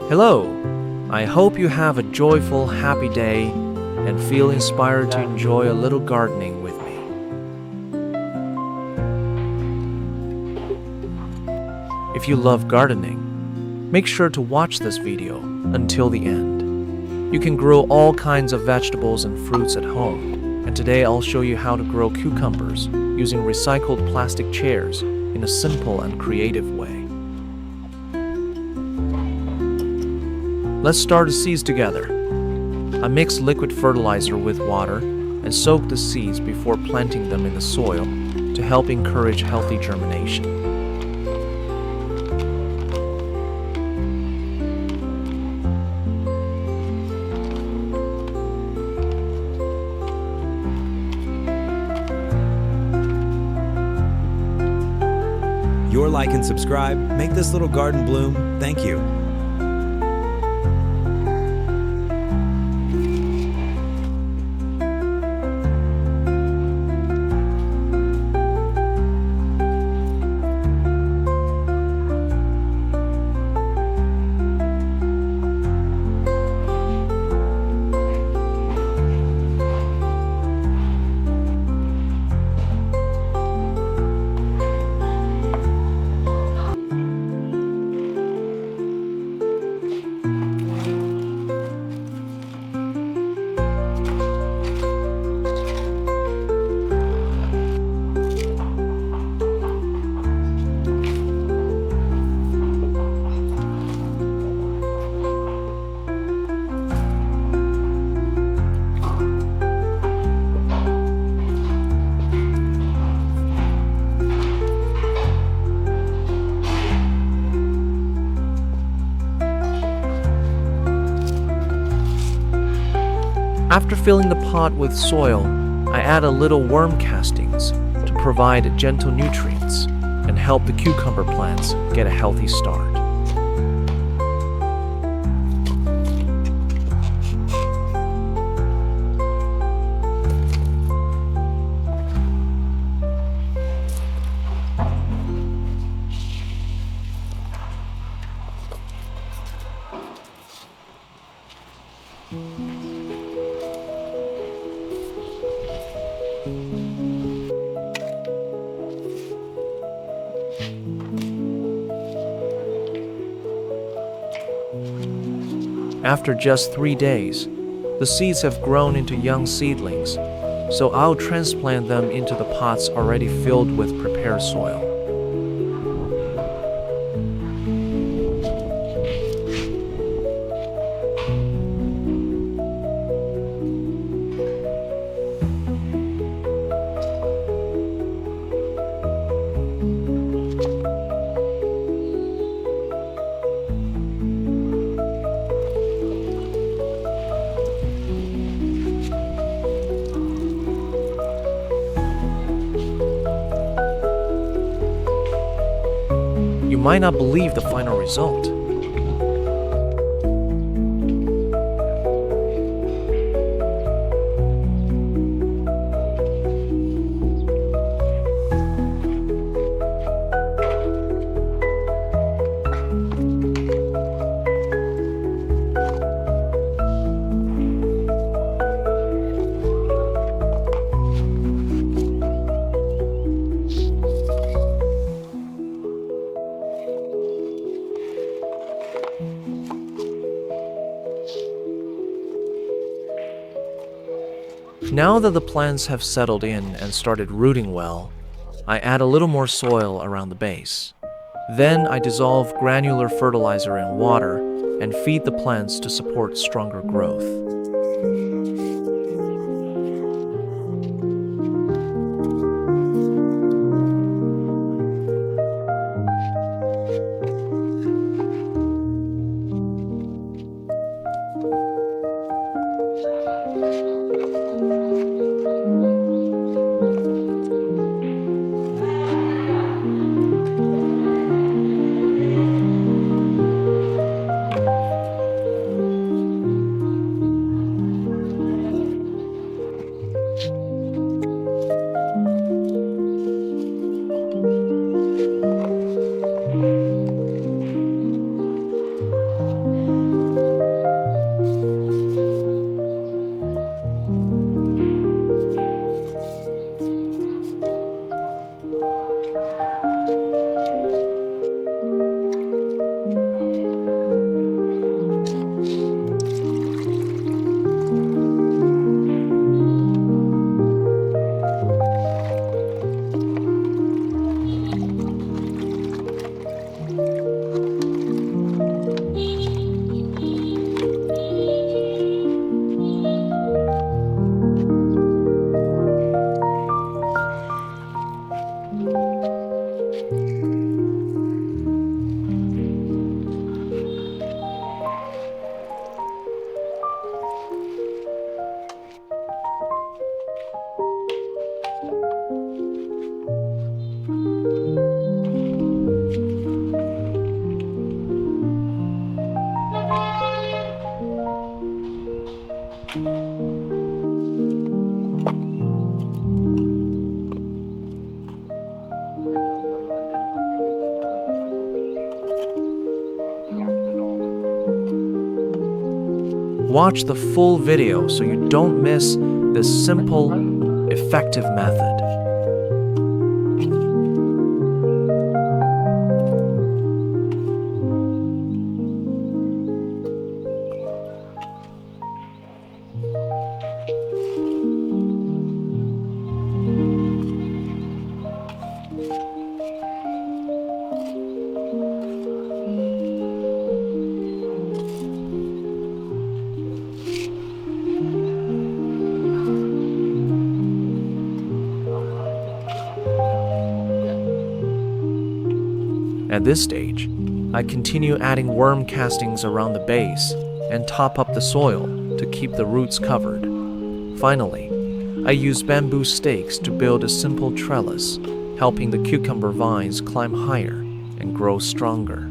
Hello! I hope you have a joyful, happy day and feel inspired to enjoy a little gardening with me. If you love gardening, make sure to watch this video until the end. You can grow all kinds of vegetables and fruits at home, and today I'll show you how to grow cucumbers using recycled plastic chairs in a simple and creative way. Let's start the seeds together. I mix liquid fertilizer with water and soak the seeds before planting them in the soil to help encourage healthy germination. Your like and subscribe make this little garden bloom. Thank you. After filling the pot with soil, I add a little worm castings to provide gentle nutrients and help the cucumber plants get a healthy start. After just 3 days, the seeds have grown into young seedlings, so I'll transplant them into the pots already filled with prepared soil. You might not believe the final result. Now that the plants have settled in and started rooting well, I add a little more soil around the base. Then I dissolve granular fertilizer in water and feed the plants to support stronger growth. Watch the full video so you don't miss this simple, effective method. At this stage, I continue adding worm castings around the base and top up the soil to keep the roots covered. Finally, I use bamboo stakes to build a simple trellis, helping the cucumber vines climb higher and grow stronger.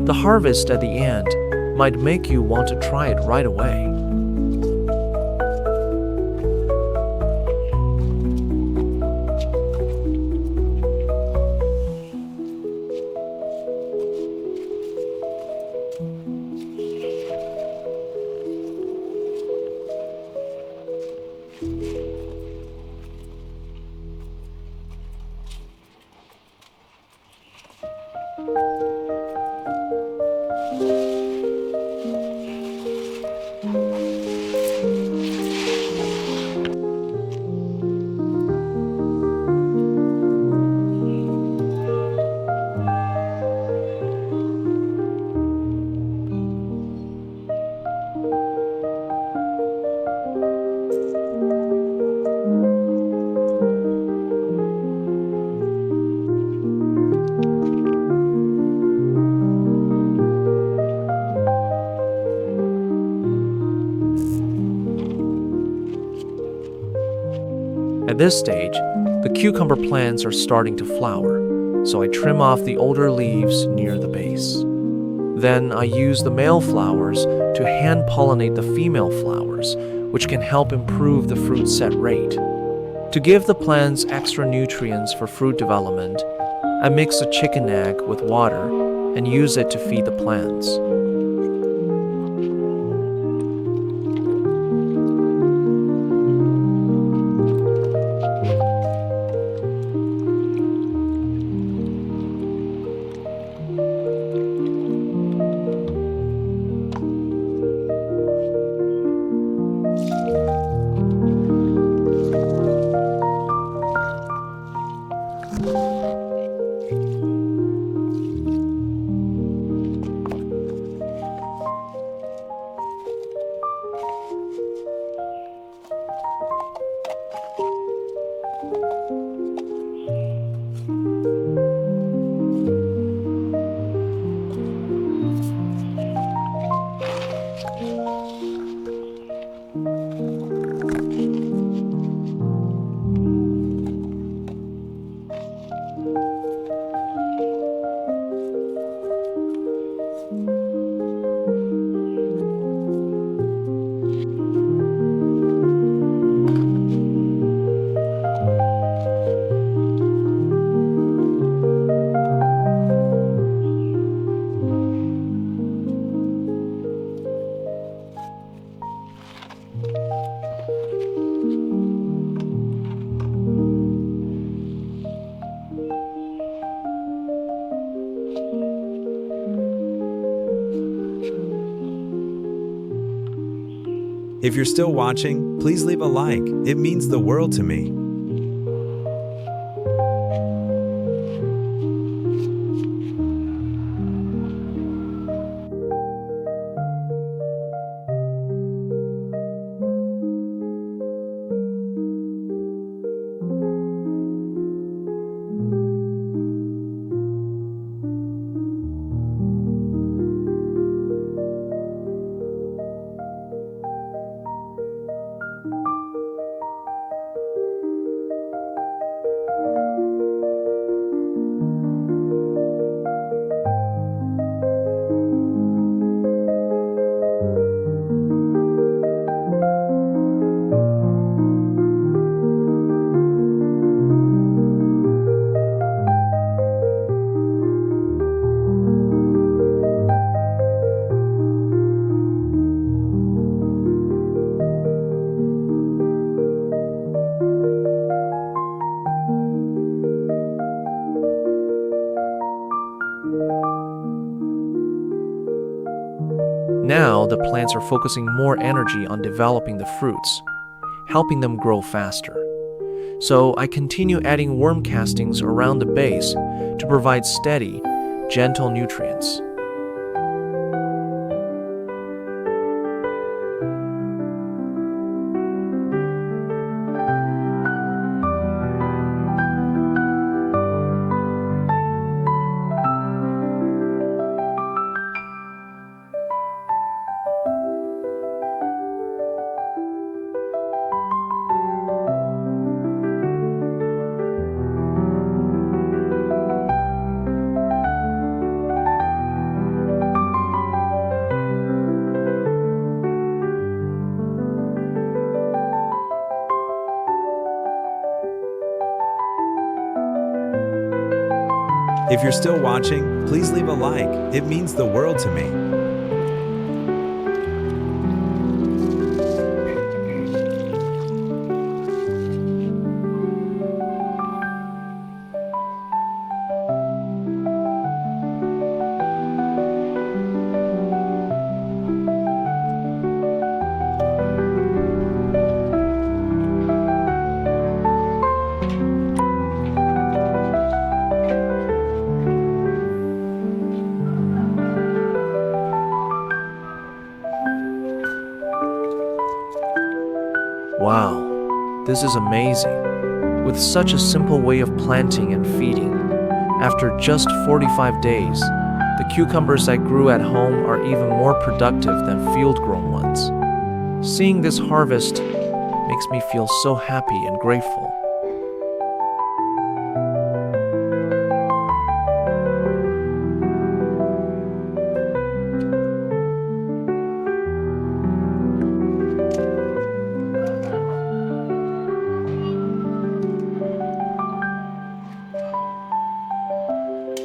The harvest at the end might make you want to try it right away. At this stage, the cucumber plants are starting to flower, so I trim off the older leaves near the base. Then I use the male flowers to hand pollinate the female flowers, which can help improve the fruit set rate. To give the plants extra nutrients for fruit development, I mix a chicken egg with water and use it to feed the plants. If you're still watching, please leave a like. It means the world to me. Now the plants are focusing more energy on developing the fruits, helping them grow faster. So I continue adding worm castings around the base to provide steady, gentle nutrients. If you're still watching, please leave a like. It means the world to me. Wow, this is amazing. With such a simple way of planting and feeding, after just 45 days, the cucumbers I grew at home are even more productive than field-grown ones. Seeing this harvest makes me feel so happy and grateful.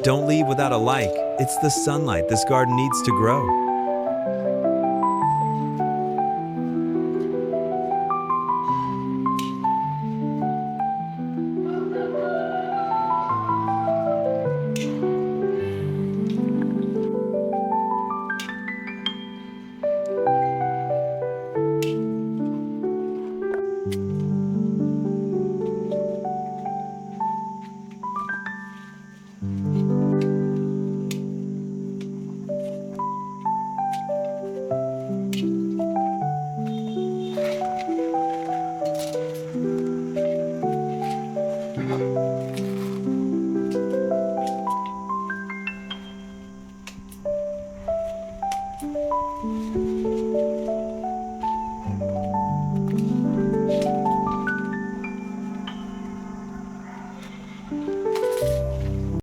Don't leave without a like. It's the sunlight this garden needs to grow.